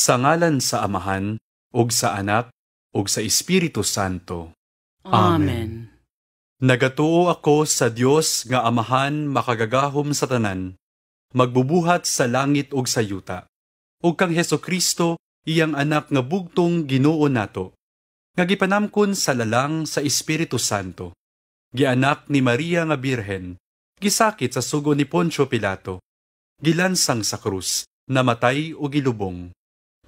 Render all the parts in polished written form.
Sa ngalan sa Amahan, ug sa Anak, ug sa Espiritu Santo. Amen. Nagatuo ako sa Dios nga Amahan makagagahom sa tanan, magbubuhat sa langit ug sa yuta, ug kang Hesukristo iyang anak nga bugtong Ginoo nato, nga gipanamkon sa lalang sa Espiritu Santo, gianak ni Maria nga Birhen, gisakit sa sugo ni Poncio Pilato, gilansang sa krus, namatay o gilubong,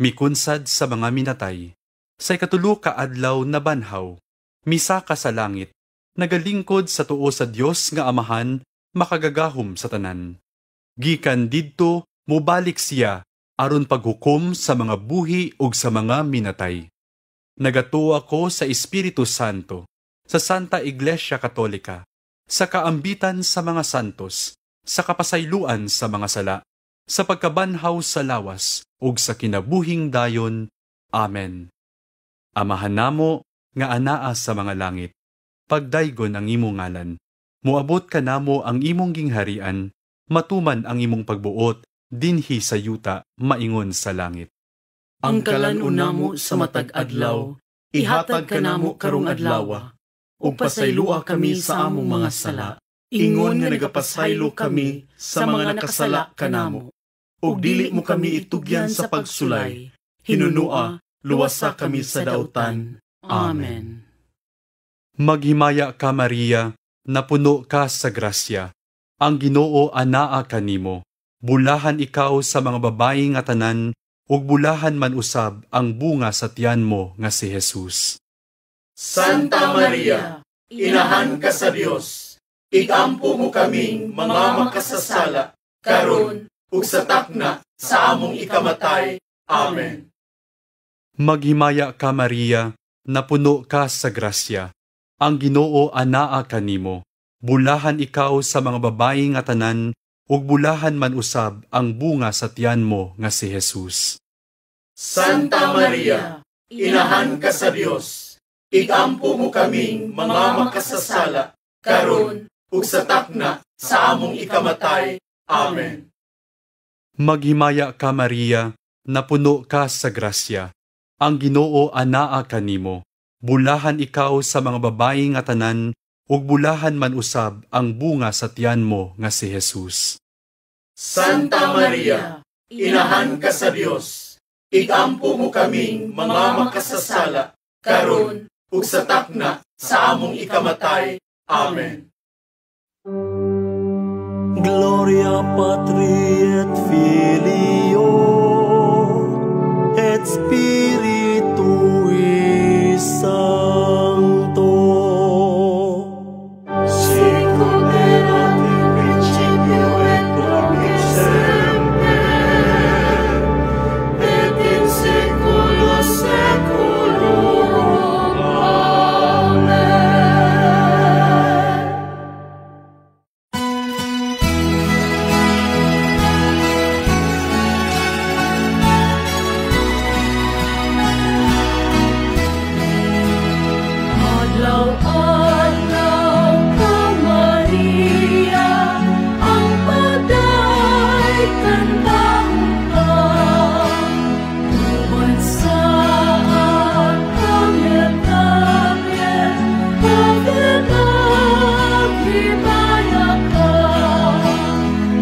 mikunsad sa mga minatay, sa ikatulo ka adlaw na banhaw, misaka sa langit, nagalingkod sa tuo sa Dios nga Amahan makagagahom sa tanan. Gikan didto mobalik siya aron paghukom sa mga buhi ug sa mga minatay. Nagatuo ako sa Espiritu Santo, sa Santa Iglesia Katolika, sa kaambitan sa mga santos, sa kapasayloan sa mga sala, sa pagkabanhaw sa lawas, ug sa kinabuhing dayon. Amen. Amahan namo nga anaa sa mga langit, pagdaygon ang imong ngalan, muabot ka namo ang imong gingharian, matuman ang imong pagbuot, dinhi sa yuta, maingon sa langit. Ang kalan-una mo sa matag adlaw, ihatag ka namo karong adlaw, ug pasaylua kami sa among mga sala, ingon nga nagapasaylo kami sa mga nakasala kanamo. Ug dili mo kami itugyan sa pagsulay, hinunua, luwasa kami sa dautan. Amen. Maghimaya ka Maria, napuno ka sa grasya, ang Ginoo anaa kanimo, bulahan ikaw sa mga babayi nga tanan, ug bulahan man usab ang bunga sa tiyan mo nga si Jesus. Santa Maria, inahan ka sa Dios, ikampo mo kaming mga makasasala, karon ug sa takna sa among ikamatay. Amen. Maghimaya ka Maria, napuno ka sa grasya, ang Ginoo anaa kanimo, bulahan ikaw sa mga babayi nga tanan, ug bulahan man usab ang bunga sa tiyan mo nga si Jesus. Santa Maria, inahan ka sa Dios, ikampo mo kaming mga makasasala, karon ug sa takna sa among ikamatay. Amen. Maghimaya ka Maria, napuno ka sa grasya, ang Ginoo anaa kanimo, bulahan ikaw sa mga babayi nga tanan, ug bulahan man usab ang bunga sa tiyan mo nga si Jesus. Santa Maria, inahan ka sa Dios, ikampo mo kaming mga makasasala, karon ug sa takna sa among ikamatay. Amen. Gloria Patri et Filio et Spiritui Sancto. Sicut erat in principio et nunc et semper, et in saecula saeculorum. Amen. Adlaw-adlaw ka Maria, ang paday kantahon ka, tuman sa angel-angel, pagdagag-himaya ka,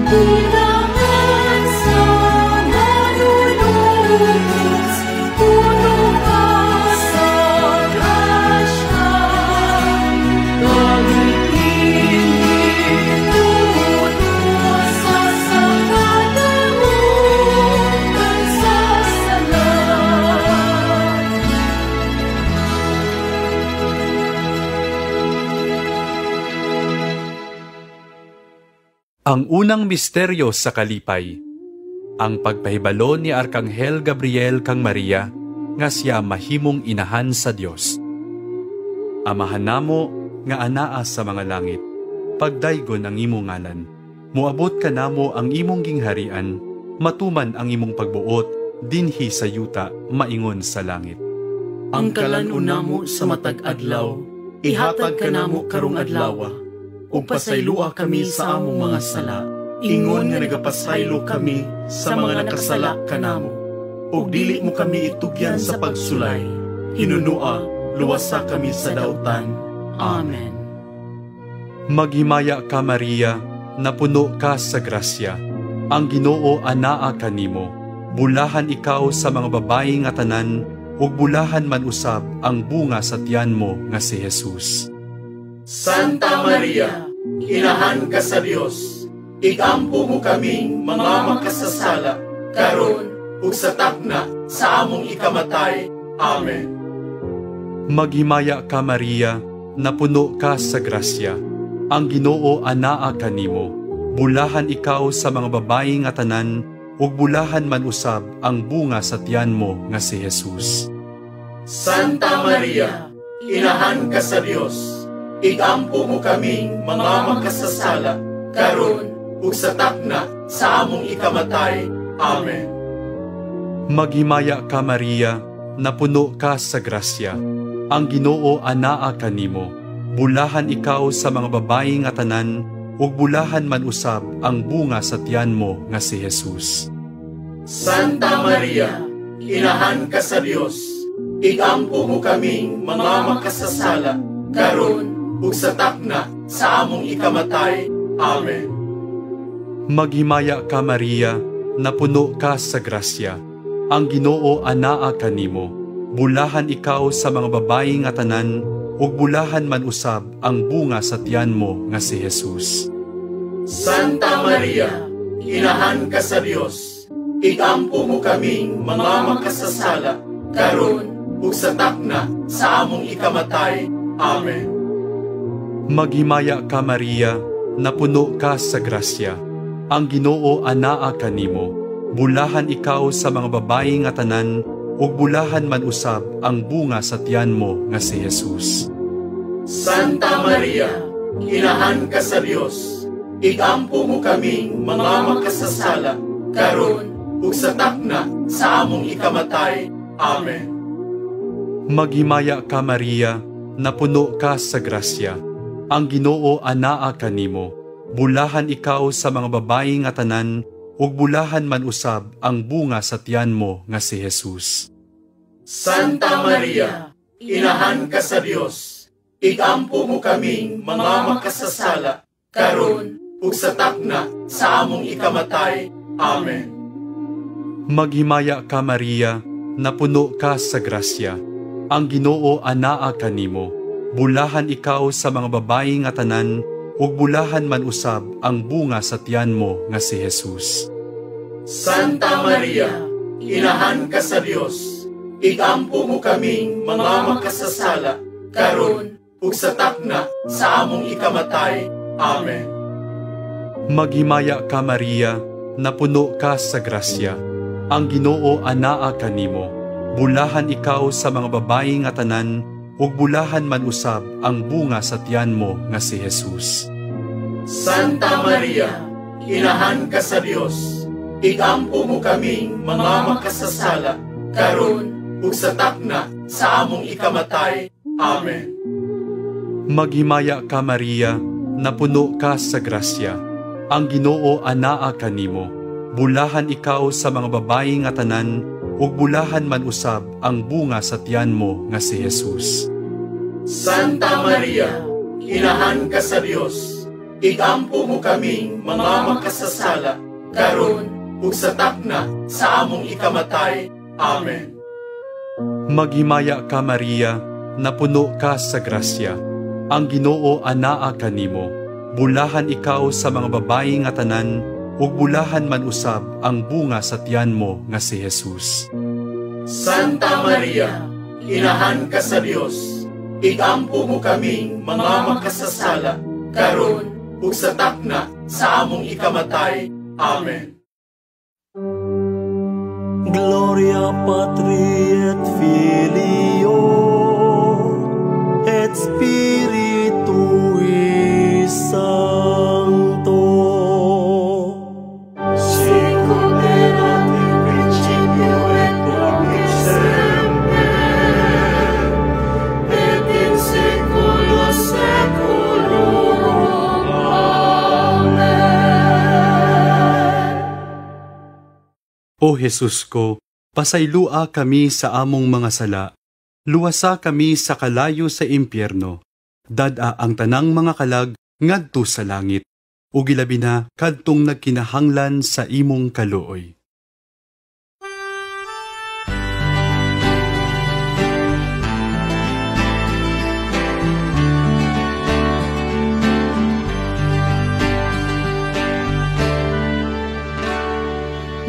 unahan sa manunubos, puno ka sa grasya. Ang unang misteryo sa kalipay, ang pagpahibalo ni Arkanghel Gabriel kang Maria, nga siya mahimong inahan sa Dios. Amahan namo nga anaa sa mga langit, pagdaygon ang imong ngalan, muabot ka namo ang imong gingharian, matuman ang imong pagbuot, dinhi sa yuta, maingon sa langit. Ang kalan-una mo sa matag adlaw, ihatag ka namo karong adlaw, ug pasaylua kami sa among mga sala, ingon nga nagapasaylo kami sa mga nakasala kanamo. ug dili mo kami itugyan sa pagsulay. Hinunua, luwasa kami sa dautan. Amen. Maghimaya ka Maria, napuno ka sa grasya. Ang Ginoo anaa kanimo. Bulahan ikaw sa mga babayi nga tanan, ug bulahan man usab ang bunga sa tiyan mo nga si Jesus. Santa Maria, inahan ka sa Dios. Igampo mo kaming mga makasasala, karon ug sa takna sa among ikamatay. Amen. Maghimaya ka Maria, napuno ka sa grasya. Ang Ginoo anaa kanimo. Bulahan ikaw sa mga babayi nga tanan, ug bulahan man usab ang bunga sa tiyan mo nga si Jesus. Santa Maria, inahan ka sa Dios. Igampo mo kaming mga makasasala, karon ug sa takna sa among ikamatay. Amen. Maghimaya ka Maria, napuno ka sa grasya. Ang Ginoo anaa kanimo. Bulahan ikaw sa mga babayi nga tanan, ug bulahan man usab ang bunga sa tiyan mo nga si Jesus. Santa Maria, inahan ka sa Dios. Igampo mo kaming mga makasasala, karon ug sa takna sa among ikamatay. Amen. Maghimaya ka Maria, napuno ka sa grasya. Ang Ginoo anaa kanimo. Bulahan ikaw sa mga babayi nga tanan, ug bulahan man usab ang bunga sa tiyan mo nga si Jesus. Santa Maria, inahan ka sa Dios. Igampo mo kaming mga makasasala, karon ug sa takna sa among ikamatay. Amen. Maghimaya ka Maria, napuno ka sa grasya. Ang Ginoo anaa kanimo. Bulahan ikaw sa mga babayi nga tanan, ug bulahan man usab ang bunga sa tiyan mo nga si Jesus. Santa Maria, inahan ka sa Dios. Igampo mo kaming mga makasasala, karon ug sa takna sa among ikamatay. Amen. Maghimaya ka Maria, napuno ka sa grasya. Ang Ginoo anaa kanimo. Bulahan ikaw sa mga babayi nga tanan, ug bulahan man usab ang bunga sa tiyan mo nga si Jesus. Santa Maria, inahan ka sa Dios. Igampo mo kaming mga makasasala, karon ug sa takna sa among ikamatay. Amen. Maghimaya ka Maria, napuno ka sa grasya. Ang Ginoo anaa kanimo. Bulahan ikaw sa mga babayi nga tanan, ug bulahan man usab ang bunga sa tiyan mo nga si Jesus. Santa Maria, inahan ka sa Dios. Igampo mo kaming mga makasasala, karon ug sa takna sa among ikamatay. Amen. Maghimaya ka Maria, napuno ka sa grasya. Ang Ginoo anaa kanimo. Bulahan ikaw sa mga babayi nga tanan, ug bulahan man usab ang bunga sa tiyan mo nga si Jesus. Santa Maria, inahan ka sa Dios. Igampo mo kaming mga makasasala, karon ug sa takna sa among ikamatay. Amen. Maghimaya ka Maria, napuno ka sa grasya. Ang Ginoo anaa kanimo. Bulahan ikaw sa mga babayi nga tanan, ug bulahan man usab ang bunga sa tiyan mo nga si Jesus. Santa Maria, inahan ka sa Dios. Igampo mo kaming mga makasasala, karon ug sa takna sa among ikamatay. Amen. Maghimaya ka Maria, napuno ka sa grasya. Ang Ginoo anaa kanimo. Bulahan ikaw sa mga babayi nga tanan, ug bulahan man usab ang bunga sa tiyan mo nga si Jesus. Santa Maria, inahan ka sa Dios. Igampo mo kaming mga makasasala, karon ug sa takna sa among ikamatay. Amen. Gloria Patri et Filio et Spiritui Sancto. Sicut erat in principio et nunc et semper, et in saecula saeculorum. Amen. O Jesus ko, Pasaylua kami sa among mga sala, luwasa kami sa kalayo sa impyerno, dada ang tanang mga kalag ngadto sa langit, ug ilabi na kadtong nagkinahanglan sa imong kaluoy.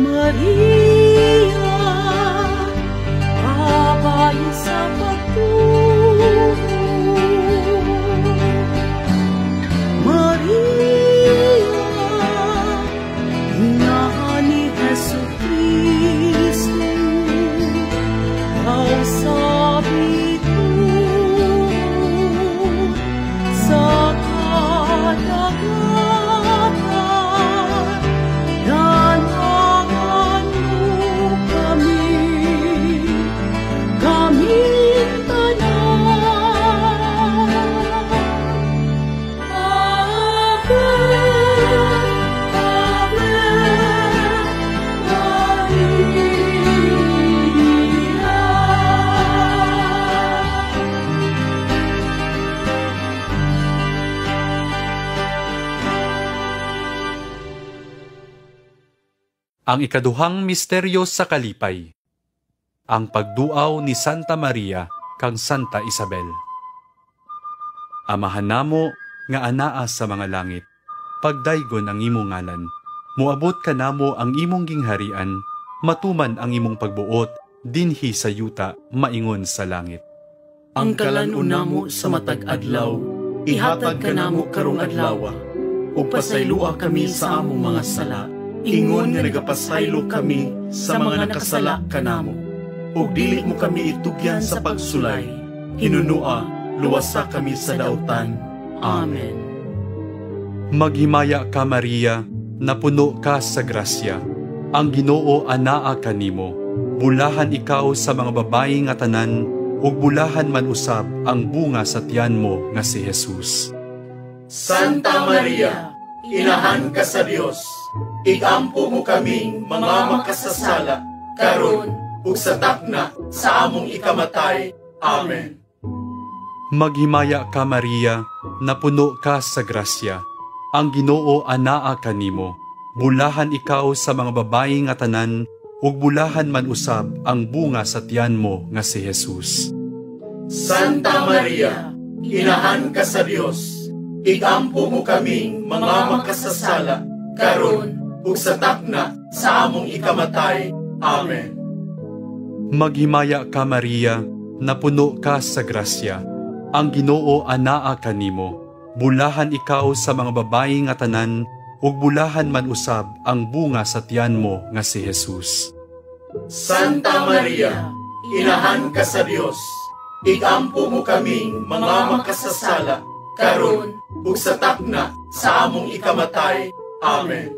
Maria, babae sa pagtulong. Maria, inahan ni Jesucristo. Ang sabi ko sa kalagatan, danangan mo kaming tanan. Ave, Ave, Ang ikaduhang misteryo sa kalipay, ang pagduaw ni Santa Maria kang Santa Isabel. Amahan namo nga anaa sa mga langit, pagdaygon ang imong ngalan, muabot ka namo ang imong gingharian, matuman ang imong pagbuot, dinhi sa yuta, maingon sa langit. Ang kalan-una mo sa matag adlaw, ihatag ka namo karong adlaw, ug pasaylua kami sa among mga sala, ingon nga nagapasaylo kami sa mga nakasala kanamo. Ug dili mo kami itugyan sa pagsulay, hinunua, luwasa kami sa dautan. Amen. Maghimaya ka Maria, napuno ka sa grasya, ang Ginoo anaa kanimo, bulahan ikaw sa mga babayi nga tanan, ug bulahan man usab ang bunga sa tiyan mo nga si Jesus. Santa Maria, inahan ka sa Dios, igampo mo kaming mga makasasala, karon ug sa takna sa among ikamatay. Amen. Maghimaya ka Maria, napuno ka sa grasya, ang Ginoo anaa kanimo, bulahan ikaw sa mga babayi nga tanan, ug bulahan man usab ang bunga sa tiyan mo nga si Jesus. Santa Maria, inahan ka sa Dios, igampo mo kaming mga makasasala, karon ug sa takna sa among ikamatay. Amen. Maghimaya ka Maria, napuno ka sa grasya, ang Ginoo anaa kanimo, bulahan ikaw sa mga babayi nga tanan, ug bulahan man usab ang bunga sa tiyan mo nga si Jesus. Santa Maria, inahan ka sa Dios, igampo mo kaming mga makasasala, karon ug sa takna sa among ikamatay. Amen.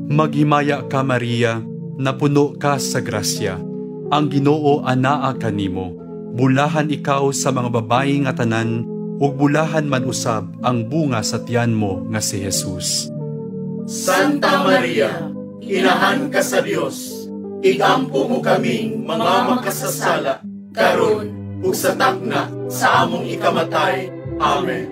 Maghimaya ka Maria, napuno ka sa grasya, ang Ginoo anaa kanimo, bulahan ikaw sa mga babayi nga tanan, ug bulahan man usab ang bunga sa tiyan mo nga si Jesus. Santa Maria, inahan ka sa Dios, igampo mo kaming mga makasasala, karon ug sa takna sa among ikamatay. Amen.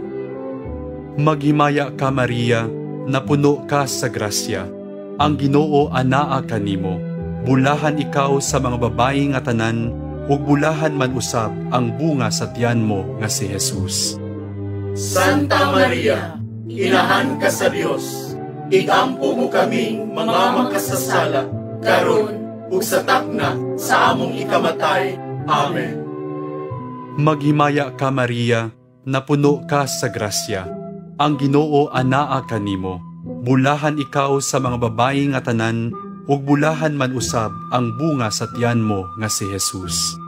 Maghimaya ka Maria, napuno ka sa grasya, ang Ginoo anaa kanimo, bulahan ikaw sa mga babayi nga tanan, ug bulahan man usab ang bunga sa tiyan mo nga si Jesus. Santa Maria, inahan ka sa Dios, igampo mo kaming mga makasasala, karon ug sa takna sa among ikamatay. Amen. Maghimaya ka Maria, napuno ka sa grasya, ang Ginoo anaa kanimo, bulahan ikaw sa mga babayi nga tanan, ug bulahan man usab ang bunga sa tiyan mo nga si Jesus.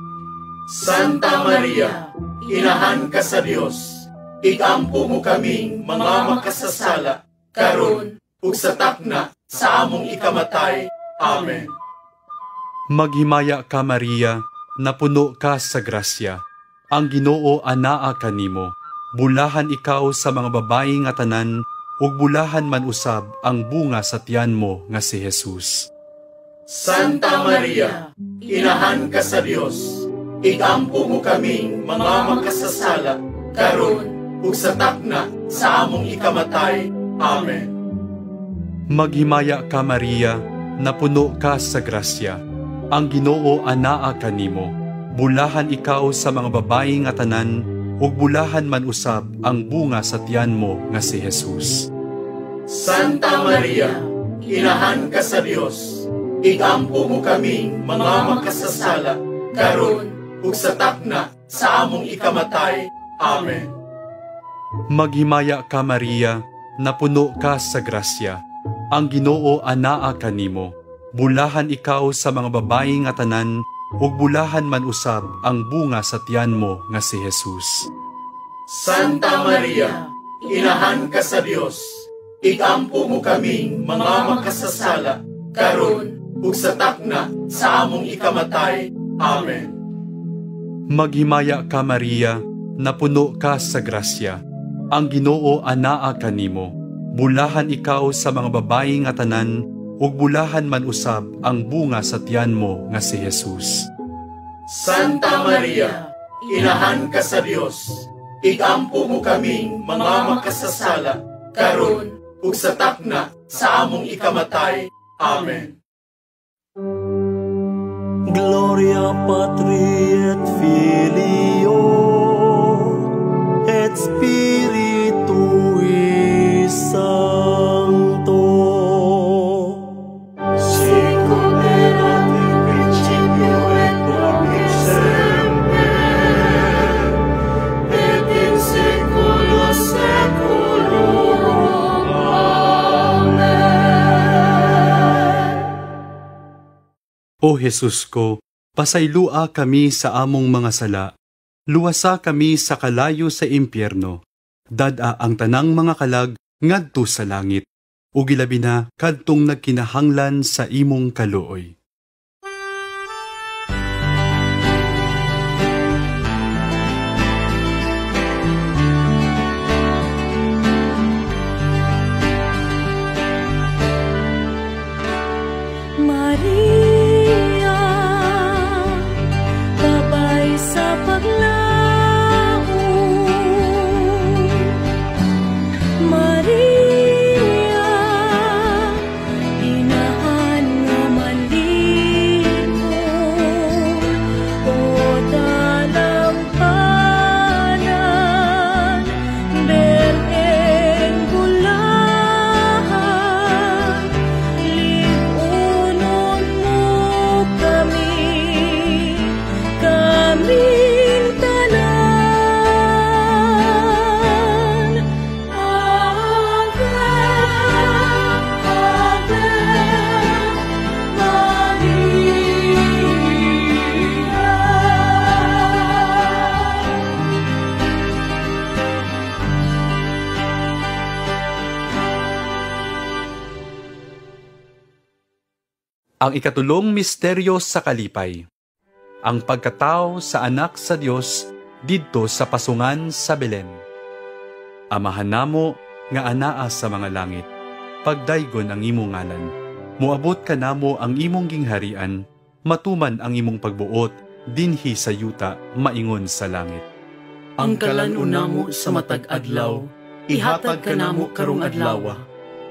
Santa Maria, inahan ka sa Dios, igampo mo kaming mga makasasala, karon ug sa takna sa among ikamatay. Amen. Maghimaya ka Maria, napuno ka sa grasya, ang Ginoo anaa kanimo, bulahan ikaw sa mga babayi nga tanan, ug bulahan man usab ang bunga sa tiyan mo nga si Jesus. Santa Maria, inahan ka sa Dios, igampo mo kaming mga makasasala, karon ug sa takna sa among ikamatay. Amen. Maghimaya ka Maria, napuno ka sa grasya. Ang Ginoo anaa kanimo. Bulahan ikaw sa mga babayi nga tanan, ug bulahan man usab ang bunga sa tiyan mo nga si Jesus. Santa Maria, inahan ka sa Dios, igampo mo kaming mga makasasala, karon ug sa takna sa among ikamatay. Amen. Maghimaya ka Maria, napuno ka sa grasya. Ang Ginoo anaa kanimo. Bulahan ikaw sa mga babayi nga tanan, ug bulahan man usab ang bunga sa tiyan mo nga si Jesus. Santa Maria, inahan ka sa Dios, igampo mo kaming mga makasasala, karon ug sa takna sa among ikamatay. Amen. Maghimaya ka Maria, napuno ka sa grasya. Ang Ginoo anaa kanimo. Bulahan ikaw sa mga babayi nga tanan, ug bulahan man usab ang bunga sa tiyan mo nga si Jesus. Santa Maria, inahan ka sa Dios, igampo mo kaming mga makasasala, karon ug sa takna sa among ikamatay. Amen. Gloria Patri et Filio et Spiritui Sancto. Sicut erat in principio et nunc et semper, et in saecula saeculorum. Amen. O Jesus ko, pasaylua kami sa among mga sala, luwasa kami sa kalayo sa impyerno, dada ang tanang mga kalag ngadto sa langit, ug ilabi na kadtong nagkinahanglan sa imong kaluoy. Maria, babay sa paglaom. Maria, inahan nga malimo. O dalampanan, Belen bulahan, lipunon mo kami, kaming tanan. Ave, Ave, Ang ikatulong misteryo sa kalipay. Ang pagkatao sa anak sa Dios didto sa pasungan sa Belen. Amahan namo nga anaa sa mga langit, pagdaygon ang imong ngalan. Moabot ka namo ang imong gingharian, matuman ang imong pagbuot, dinhi sa yuta, maingon sa langit. Ang kalan-una mo sa matag adlaw, ihatag ka namo karong adlaw,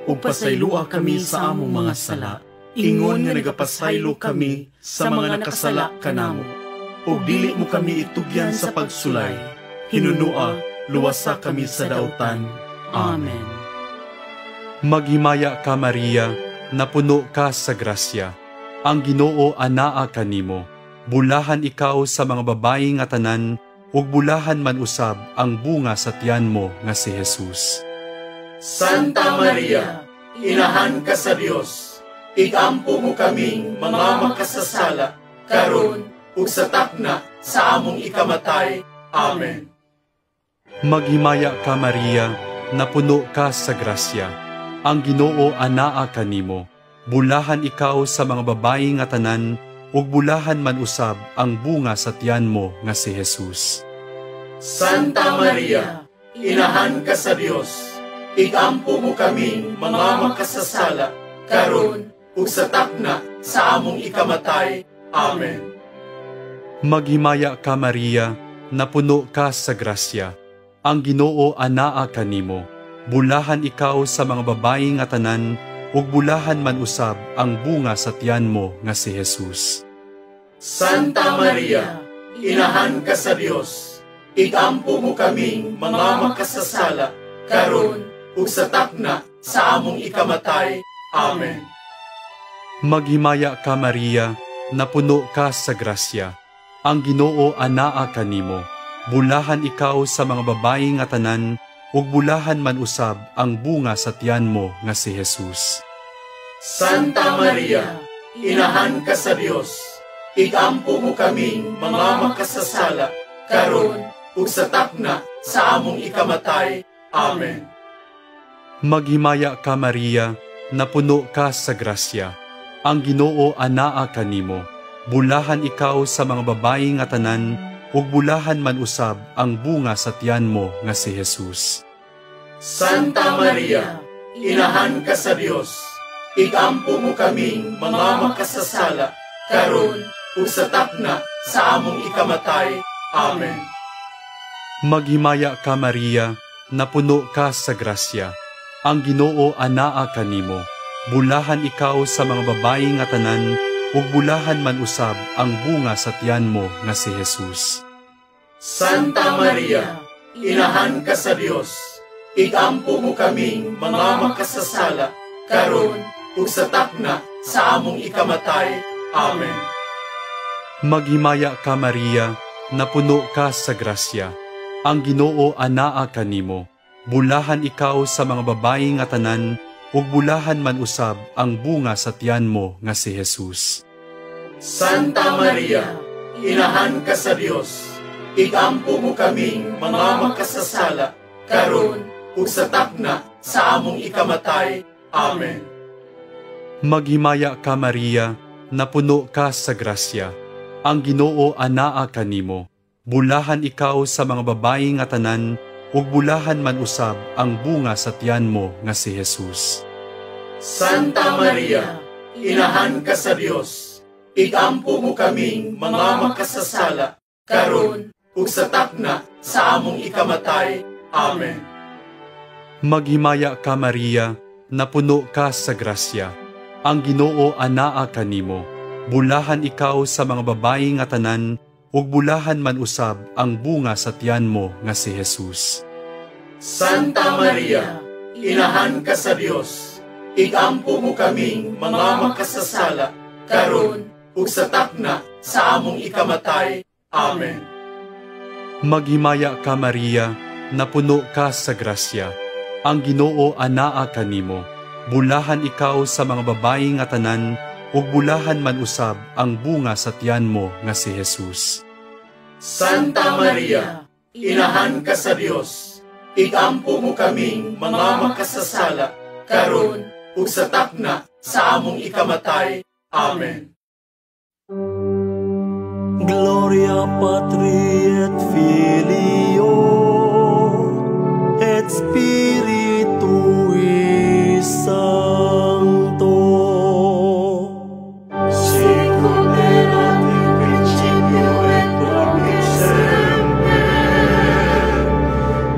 ug pasaylua kami sa among mga sala, ingon nga nagapasaylo kami sa mga nakasala kanamo, ug dili mo kami itugyan sa pagsulay, hinunua, luwasa kami sa dautan. Amen. Maghimaya ka Maria, napuno ka sa grasya. Ang Ginoo anaa kanimo. Bulahan ikaw sa mga babayi nga tanan, ug bulahan man usab ang bunga sa tiyan mo nga si Jesus. Santa Maria, inahan ka sa Dios, igampo mo kaming mga makasasala, karon ug sa takna sa among ikamatay. Amen. Maghimaya ka Maria, napuno ka sa grasya. Ang Ginoo anaa kanimo. Bulahan ikaw sa mga babayi nga tanan, ug bulahan man usab ang bunga sa tiyan mo nga si Jesus. Santa Maria, inahan ka sa Dios, igampo mo kaming mga makasasala, karon ug sa takna sa among ikamatay. Amen. Maghimaya ka Maria, napuno ka sa grasya. Ang Ginoo anaa kanimo. Bulahan ikaw sa mga babayi nga tanan, ug bulahan man usab ang bunga sa tiyan mo nga si Jesus. Santa Maria, inahan ka sa Dios, igampo mo kaming mga makasasala, karon ug sa takna sa among ikamatay. Amen. Maghimaya ka Maria, napuno ka sa grasya. Ang Ginoo anaa kanimo. Bulahan ikaw sa mga babayi nga tanan, ug bulahan man usab ang bunga sa tiyan mo nga si Jesus. Santa Maria, inahan ka sa Dios, igampo mo kaming mga makasasala, karon ug sa takna sa among ikamatay. Amen. Maghimaya ka Maria, napuno ka sa grasya. Ang Ginoo anaa kanimo. Bulahan ikaw sa mga babayi nga tanan, ug bulahan man usab ang bunga sa tiyan mo nga si Jesus. Santa Maria, inahan ka sa Dios, igampo mo kaming mga makasasala, karon ug sa takna sa among ikamatay. Amen. Maghimaya ka Maria, napuno ka sa grasya. Ang Ginoo anaa kanimo. Bulahan ikaw sa mga babayi nga tanan, ug bulahan man usab ang bunga sa tiyan mo nga si Jesus. Santa Maria, inahan ka sa Dios, igampo mo kaming mga makasasala, karon ug sa takna sa among ikamatay. Amen. Maghimaya ka Maria, napuno ka sa grasya. Ang Ginoo anaa kanimo. Bulahan ikaw sa mga babayi nga tanan, ug bulahan man usab ang bunga sa tiyan mo nga si Jesus. Santa Maria, inahan ka sa Dios, igampo mo kaming mga makasasala, karon ug sa takna sa among ikamatay. Amen. Maghimaya ka Maria, napuno ka sa grasya. Ang Ginoo anaa kanimo. Bulahan ikaw sa mga babayi nga tanan, ug bulahan man usab ang bunga sa tiyan mo nga si Jesus. Santa Maria, inahan ka sa Dios, igampo mo kaming mga makasasala, karon ug sa takna sa among ikamatay. Amen. Maghimaya ka Maria, napuno ka sa grasya. Ang Ginoo anaa kanimo. Bulahan ikaw sa mga babayi nga tanan, ug bulahan man usab ang bunga sa tiyan mo nga si Jesus. Santa Maria, inahan ka sa Dios, igampo mo kaming mga makasasala, karon ug sa takna sa among ikamatay. Amen. Maghimaya ka Maria, napuno ka sa grasya. Ang Ginoo anaa kanimo. Bulahan ikaw sa mga babayi nga tanan, ug bulahan man usab ang bunga sa tiyan mo nga si Jesus. Santa Maria, inahan ka sa Dios, igampo mo kaming mga makasasala, karon ug sa takna sa among ikamatay. Amen. Gloria Patri et Filio et Spiritui Sancto. Sicut erat in principio et nunc et semper,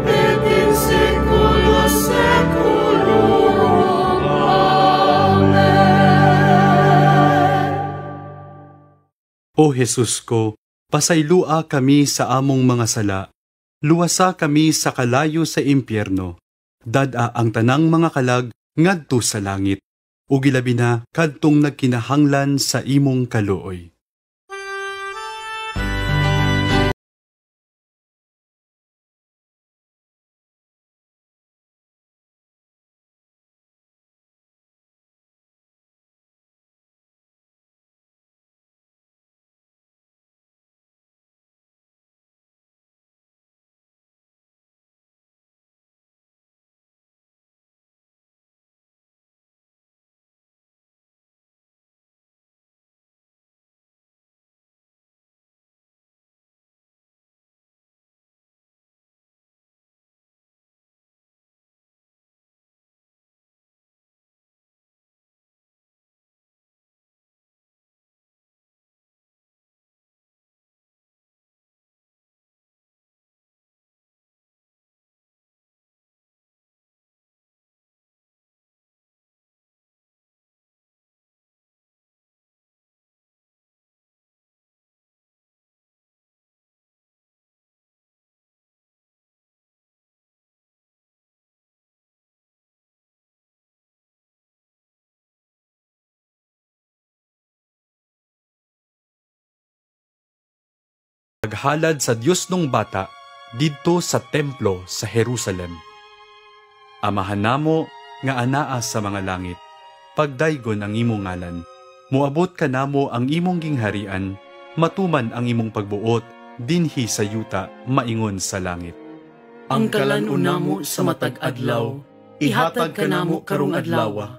et in saecula saeculorum. Amen. O Jesus ko, pasaylua kami sa among mga sala. Luwasa kami sa kalayo sa impyerno. Dada ang tanang mga kalag ngadto sa langit. Ug ilabi na kadtong nagkinahanglan sa imong kaluoy. paghalad sa Dios nung bata didto sa templo sa Jerusalem. Amahan namo nga anaa sa mga langit, pagdaygon ang imong ngalan. Muabot ka namo ang imong gingharian, matuman ang imong pagbuot dinhi sa yuta maingon sa langit. Ang kalan-una mo sa matag adlaw, ihatag ka namo karong adlaw.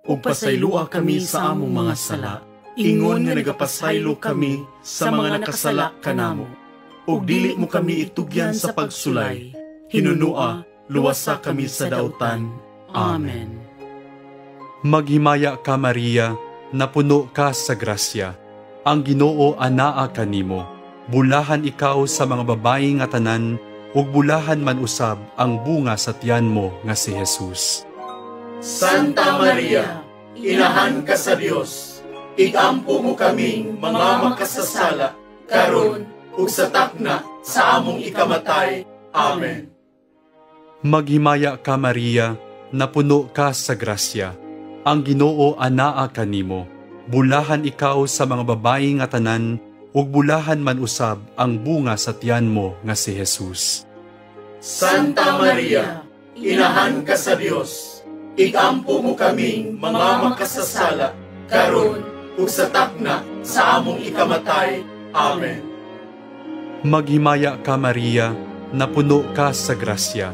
Ug pasaylua kami sa among mga sala, ingon nga nagapasaylo kami sa mga nakasala kanamo. Ug dili mo kami itugyan sa pagsulay, hinunua, luwasa kami sa dautan. Amen. Maghimaya ka Maria, napuno ka sa grasya. Ang Ginoo anaa kanimo. Bulahan ikaw sa mga babayi nga tanan, ug bulahan man usab ang bunga sa tiyan mo nga si Jesus. Santa Maria, inahan ka sa Dios, igampo mo kaming mga makasasala, karon ug sa takna sa among ikamatay. Amen. Maghimaya ka Maria, napuno ka sa grasya. Ang Ginoo anaa kanimo. Bulahan ikaw sa mga babayi nga tanan, ug bulahan man usab ang bunga sa tiyan mo nga si Jesus. Santa Maria, inahan ka sa Dios, igampo mo kaming mga makasasala, karon ug sa takna sa among ikamatay. Amen. Maghimaya ka Maria, napuno ka sa grasya.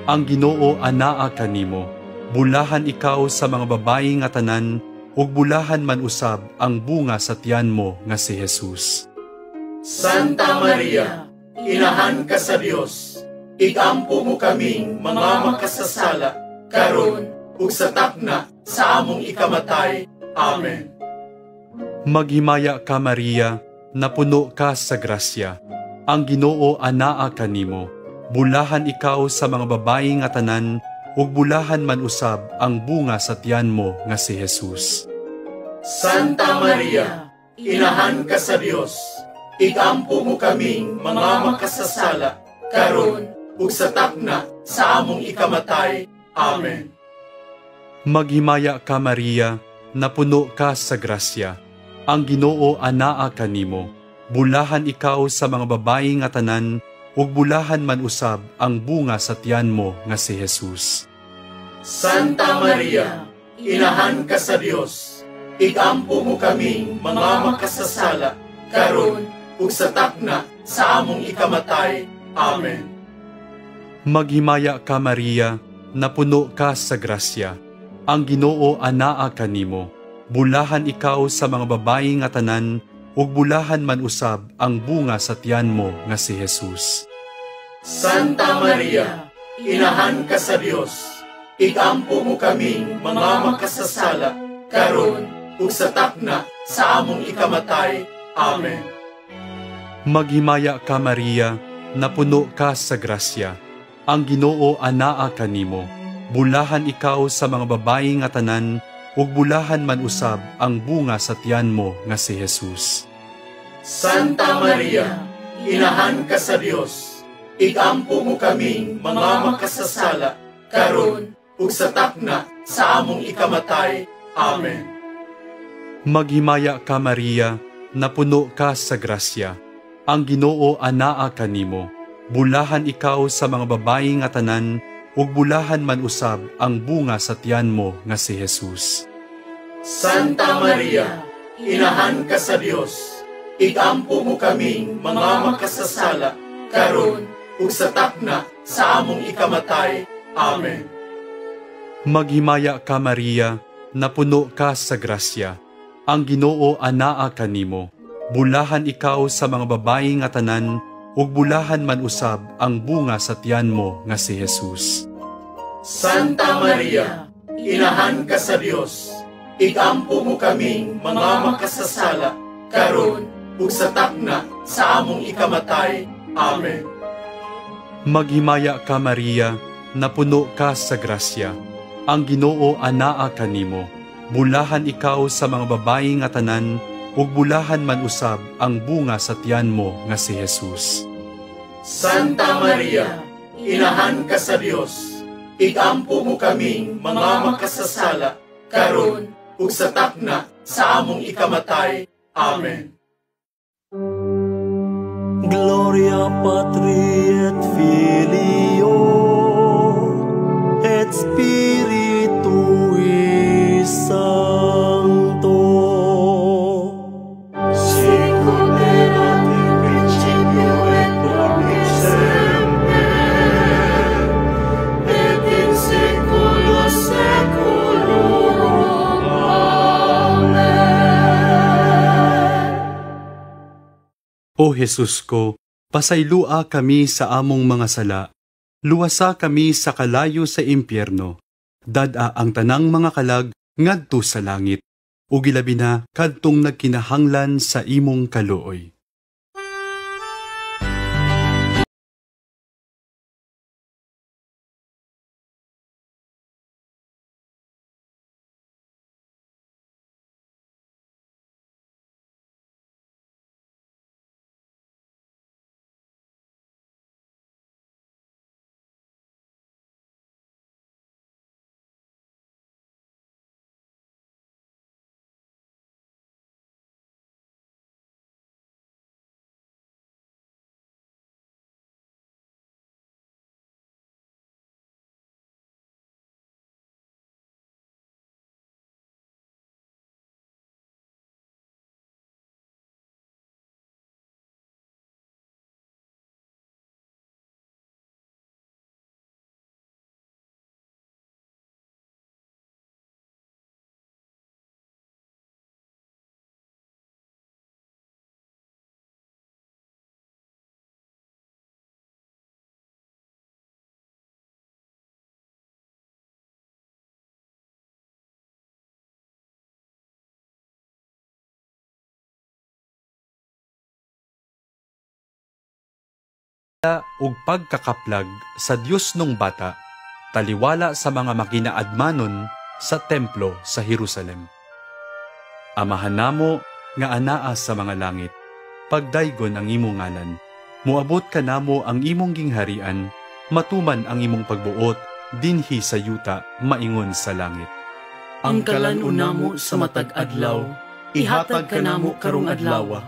Ang Ginoo anaa kanimo. Bulahan ikaw sa mga babayi nga tanan, ug bulahan man usab ang bunga sa tiyan mo nga si Jesus. Santa Maria, inahan ka sa Dios, igampo mo kaming mga makasasala, karon ug sa takna sa among ikamatay. Amen. Maghimaya ka Maria, napuno ka sa grasya. Ang Ginoo anaa kanimo. Bulahan ikaw sa mga babayi nga tanan, ug bulahan man usab ang bunga sa tiyan mo nga si Jesus. Santa Maria, inahan ka sa Dios, igampo mo kaming mga makasasala, karon ug sa takna sa among ikamatay. Amen. Maghimaya ka Maria, napuno ka sa grasya. Ang Ginoo anaa kanimo. Bulahan ikaw sa mga babayi nga tanan, ug bulahan man usab ang bunga sa tiyan mo nga si Jesus. Santa Maria, inahan ka sa Dios, igampo mo kaming mga makasasala, karon ug sa takna sa among ikamatay. Amen. Maghimaya ka Maria, napuno ka sa grasya. Ang Ginoo anaa kanimo. Bulahan ikaw sa mga babayi nga tanan, ug bulahan man usab ang bunga sa tiyan mo nga si Jesus. Santa Maria, inahan ka sa Dios, igampo mo kaming mga makasasala, karon ug sa takna sa among ikamatay. Amen. Maghimaya ka Maria, napuno ka sa grasya. Ang Ginoo anaa kanimo. Bulahan ikaw sa mga babayi nga tanan, ug bulahan man usab ang bunga sa tiyan mo nga si Jesus. Santa Maria, inahan ka sa Dios, igampo mo kaming mga makasasala, karon ug sa takna sa among ikamatay. Amen. Maghimaya ka Maria, napuno ka sa grasya. Ang Ginoo anaa kanimo. Bulahan ikaw sa mga babayi nga tanan, ug bulahan man usab ang bunga sa tiyan mo nga si Jesus. Santa Maria, inahan ka sa Dios, igampo mo kaming mga makasasala, karon ug sa takna sa among ikamatay. Amen. Maghimaya ka Maria, napuno ka sa grasya. Ang Ginoo anaa kanimo. Bulahan ikaw sa mga babayi nga tanan, ug bulahan man usab ang bunga sa tiyan mo nga si Jesus. Santa Maria, inahan ka sa Dios, igampo mo kaming mga makasasala, karon ug sa takna sa among ikamatay. Amen. Maghimaya ka Maria, napuno ka sa grasya. Ang Ginoo anaa kanimo. Bulahan ikaw sa mga babayi nga tanan, ug bulahan man usab ang bunga sa tiyan mo nga si Jesus. Santa Maria, inahan ka sa Dios, igampo mo kaming mga makasasala, karon ug sa takna sa among ikamatay. Amen. Gloria Patri et Filio et Spiritui Sancto. Sicut erat in principio et nunc et semper, et in saecula saeculorum. Amen. O Jesus ko, pasaylua kami sa among mga sala, luwasa kami sa kalayo sa impyerno, dada ang tanang mga kalag ngadto sa langit, ug ilabi na kadtong nagkinahanglan sa imong kaluoy. Ug pagkakaplag sa Dios nung bata, taliwala sa mga makinaadmanon sa templo sa Jerusalem. Amahan namo nga anaa sa mga langit, pagdaygon ang imong ngalan, muabot ka namo ang imong gingharian, matuman ang imong pagbuot, dinhi sa yuta, maingon sa langit. Ang kalan-una mo sa matag adlaw, ihatag ka namo karong adlaw,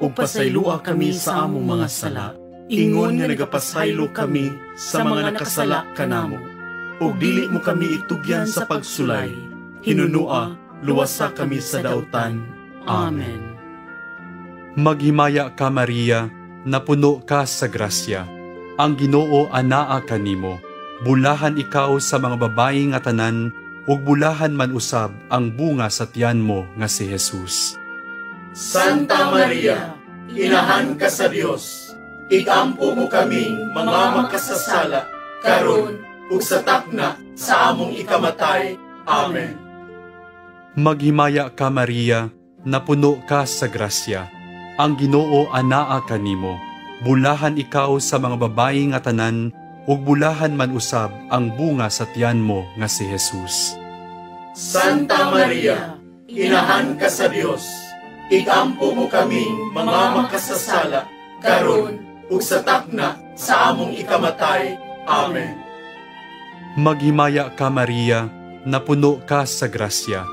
ug pasaylua kami sa among mga sala, ingon nga nagapasaylo kami sa mga nakasala kanamo, ug dili mo kami itugyan sa pagsulay, hinunua, luwasa kami sa dautan. Amen. Maghimaya ka Maria, napuno ka sa grasya, ang Ginoo anaa kanimo, bulahan ikaw sa mga babayi nga tanan, ug bulahan man usab ang bunga sa tiyan mo nga si Jesus. Santa Maria, inahan ka sa Dios, igampo mo kaming mga makasasala, karon ug sa takna sa among ikamatay. Amen. Maghimaya ka Maria, napuno ka sa grasya, ang Ginoo anaa kanimo, bulahan ikaw sa mga babayi nga tanan, ug bulahan man usab ang bunga sa tiyan mo nga si Jesus. Santa Maria, inahan ka sa Dios, igampo mo kaming mga makasasala, karon ug sa takna sa among ikamatay. Amen. Maghimaya ka Maria, napuno ka sa grasya,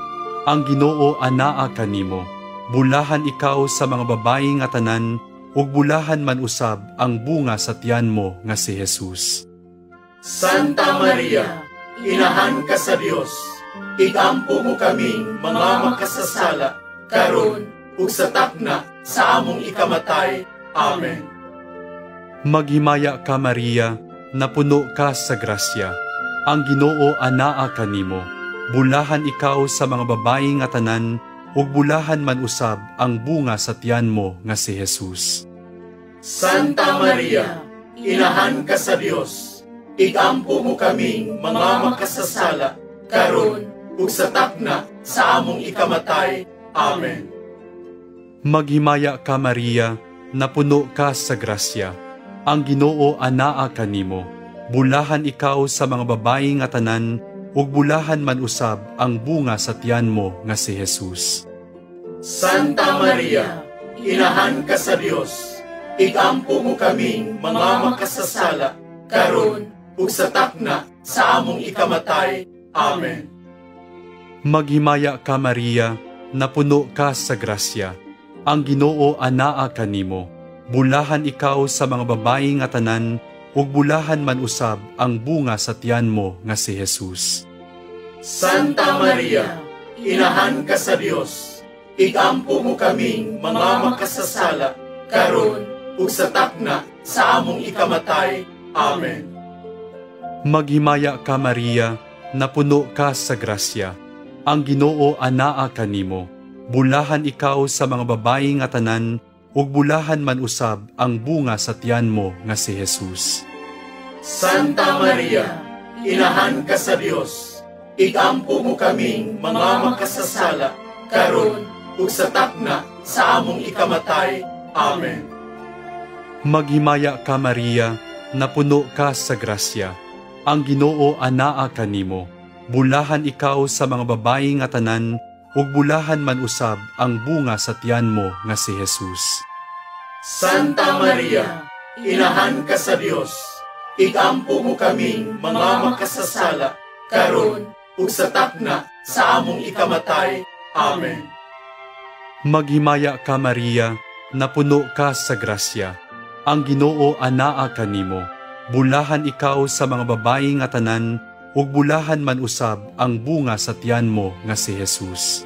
ang Ginoo anaa kanimo, bulahan ikaw sa mga babayi nga tanan, ug bulahan man usab ang bunga sa tiyan mo nga si Jesus. Santa Maria, inahan ka sa Dios, igampo mo kaming mga makasasala, karon ug sa takna sa among ikamatay. Amen. Maghimaya ka Maria, napuno ka sa grasya, ang Ginoo anaa kanimo, bulahan ikaw sa mga babayi nga tanan, ug bulahan man usab ang bunga sa tiyan mo nga si Jesus. Santa Maria, inahan ka sa Dios, igampo mo kaming mga makasasala, karon ug sa takna sa among ikamatay. Amen. Maghimaya ka Maria, napuno ka sa grasya, ang Ginoo anaa kanimo, bulahan ikaw sa mga babayi nga tanan, ug bulahan man usab ang bunga sa tiyan mo nga si Jesus. Santa Maria, inahan ka sa Dios, igampo mo kaming mga makasasala, karon ug sa takna sa among ikamatay. Amen. Maghimaya ka Maria, napuno ka sa grasya, ang Ginoo anaa kanimo, Bulahan ikaw sa mga babayi nga tanan, ug bulahan man usab ang bunga sa tiyan mo nga si Jesus. Santa Maria, inahan ka sa Dios, igampo mo kaming mga makasasala, karon ug sa takna sa among ikamatay. Amen. Maghimaya ka Maria, napuno ka sa grasya. Ang Ginoo anaa kanimo. Bulahan ikaw sa mga babayi nga tanan, ug bulahan man usab ang bunga sa tiyan mo nga si Jesus. Santa Maria, inahan ka sa Dios, igampo mo kaming mga makasasala, karon ug sa takna sa among ikamatay. Amen. Maghimaya ka Maria, napuno ka sa grasya. Ang Ginoo anaa kanimo. Bulahan ikaw sa mga babayi nga tanan, ug bulahan man usab ang bunga sa tiyan mo nga si Jesus. Santa Maria, inahan ka sa Dios, igampo mo kaming mga makasasala, karon ug sa takna sa among ikamatay. Amen. Maghimaya ka Maria, napuno ka sa grasya. Ang Ginoo anaa kanimo. Bulahan ikaw sa mga babayi nga tanan, ug bulahan man usab ang bunga sa tiyan mo nga si Jesus.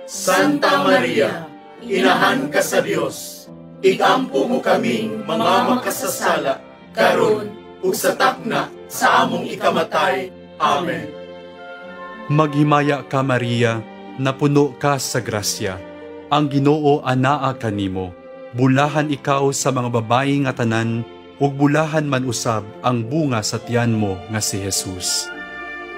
Santa Maria, inahan ka sa Dios, igampo mo kaming mga makasasala, karon ug sa takna sa among ikamatay. Amen. Maghimaya ka Maria, napuno ka sa grasya. Ang Ginoo anaa kanimo. Bulahan ikaw sa mga babayi nga tanan, ug bulahan man usab ang bunga sa tiyan mo nga si Jesus.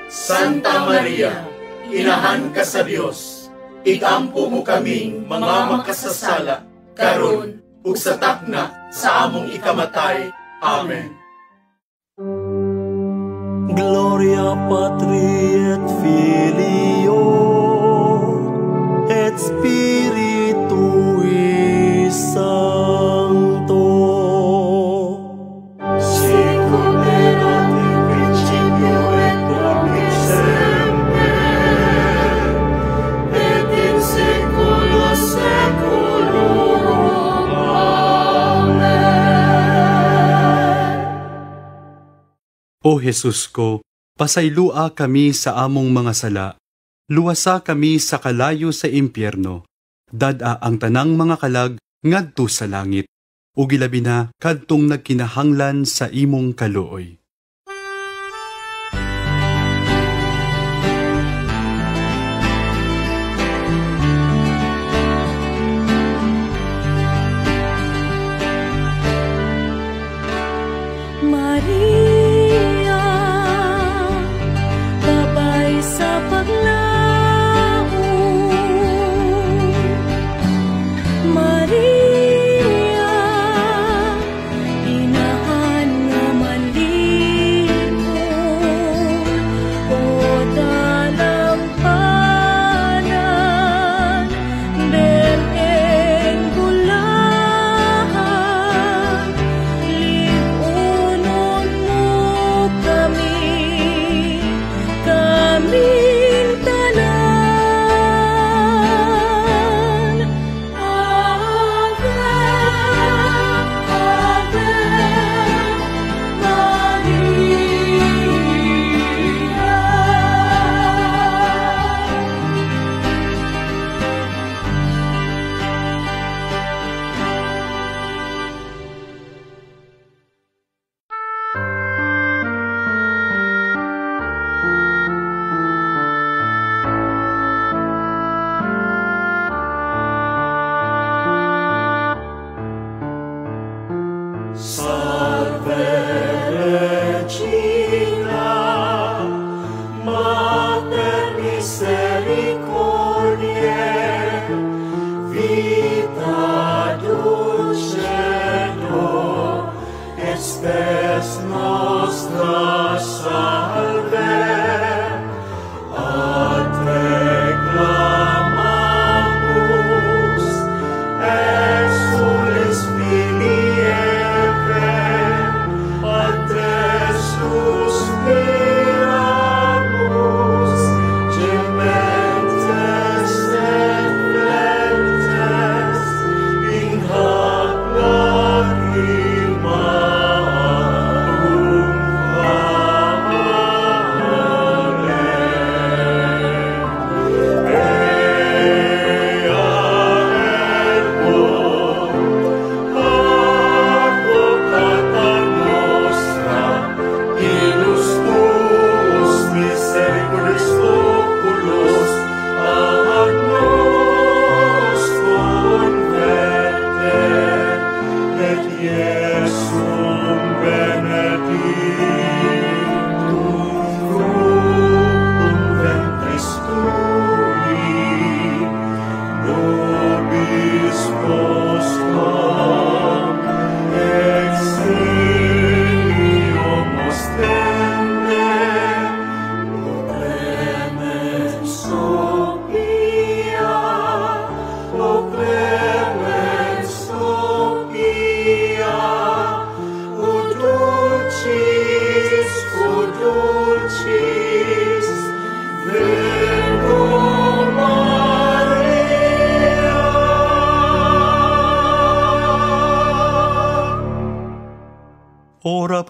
Santa Maria, inahan ka sa Dios, igampo mo kaming mga makasasala, karon ug sa takna sa among ikamatay. Amen. Gloria Patri et Filio et Spiritui Sancto. Sicut erat in principio et nunc et semper, et in saecula saeculorum. Amen. O Jesus ko, pasaylua kami sa among mga sala, luwasa kami sa kalayo sa impyerno, dada ang tanang mga kalag ngadto sa langit, ug ilabi na kadtong nagkinahanglan sa imong kaluoy. Maria, babay sa paglaom. Maria, inahan nga malimon.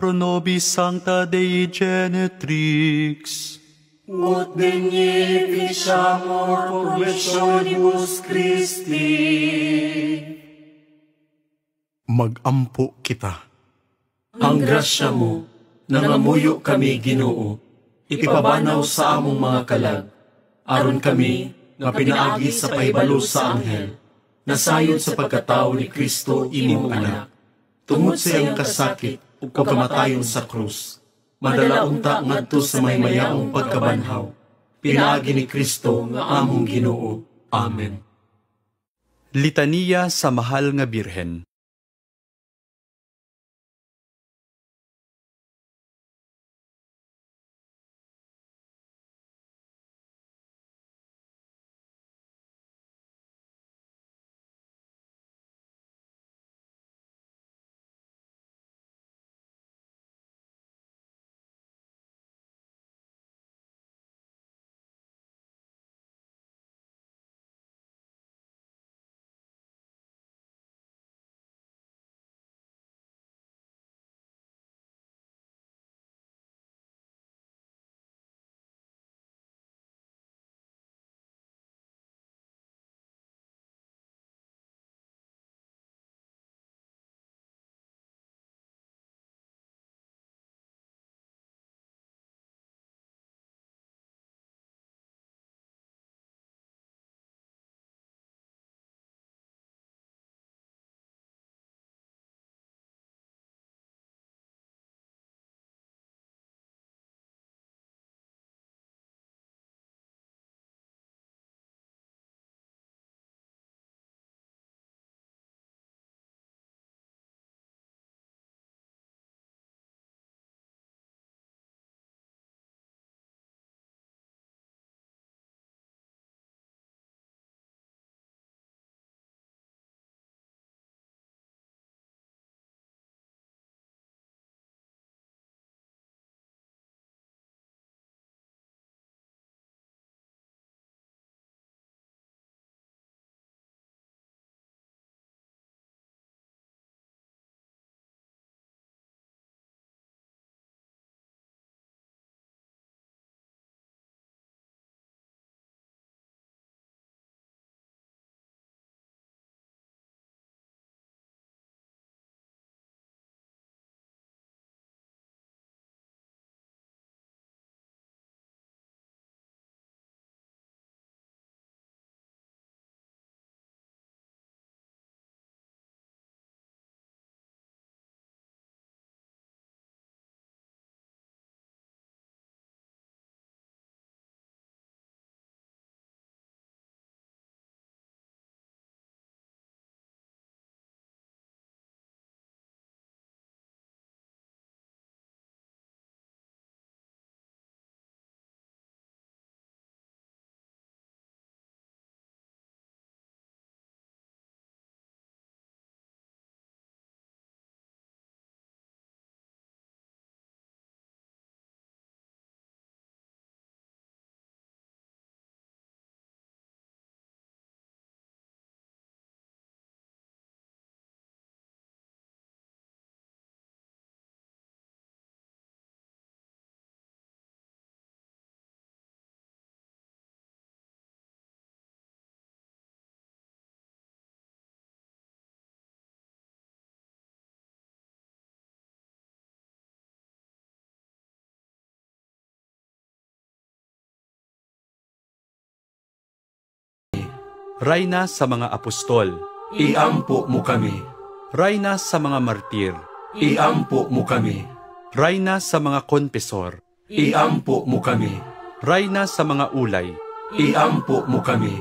pro nobis sancta Dei Genetrix. Ut beneficiamur promissionibus Christi. Mag-ampo kita. Ang grasya mo, nangamuyo kami Ginoo, ipabanaw sa among mga kalag, aron kami nga pinaagi sa pahibalo sa anghel, nasayod sa pagkatao ni Kristo imong anak, tungod sa iyang kasakit ug kamatayon sa krus, madala unta ngadto sa may mayaong pagkabanhaw, pinaagi ni Kristo nga among Ginoo. Amen. Litania sa Mahal nga Birhen. Rayna sa mga apostol, Iampo mo kami. Rayna sa mga martir, Iampo mo kami. Rayna sa mga konpesor, Iampo mo kami. Rayna sa mga ulay, Iampo mo kami.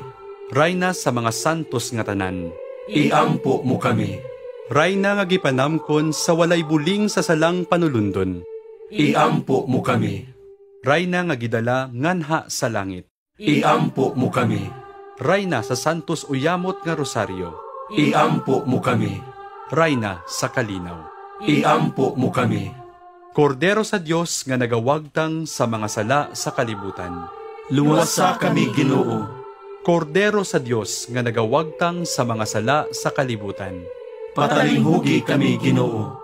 Rayna sa mga santos nga tanan, Iampo mo kami. Rayna nga gipanamkon sa walay buling sa salang panulundon, Iampo mo kami. Rayna nga gidala nganha sa langit, Iampo mo kami. Rayna sa santos uyamot nga rosaryo, Iampo mo kami. Rayna sa kalinaw, Iampo mo kami. Kordero sa Dios nga nagawagtang sa mga sala sa kalibutan, Luwasa kami Ginoo. Kordero sa Dios nga nagawagtang sa mga sala sa kalibutan, Patalinghugi kami Ginoo.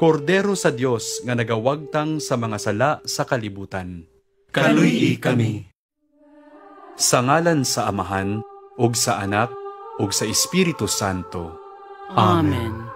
Kordero sa Dios nga nagawagtang sa mga sala sa kalibutan. Kaluy kami. Sa ngalan sa Amahan, ug sa Anak, ug sa Espiritu Santo. Amen.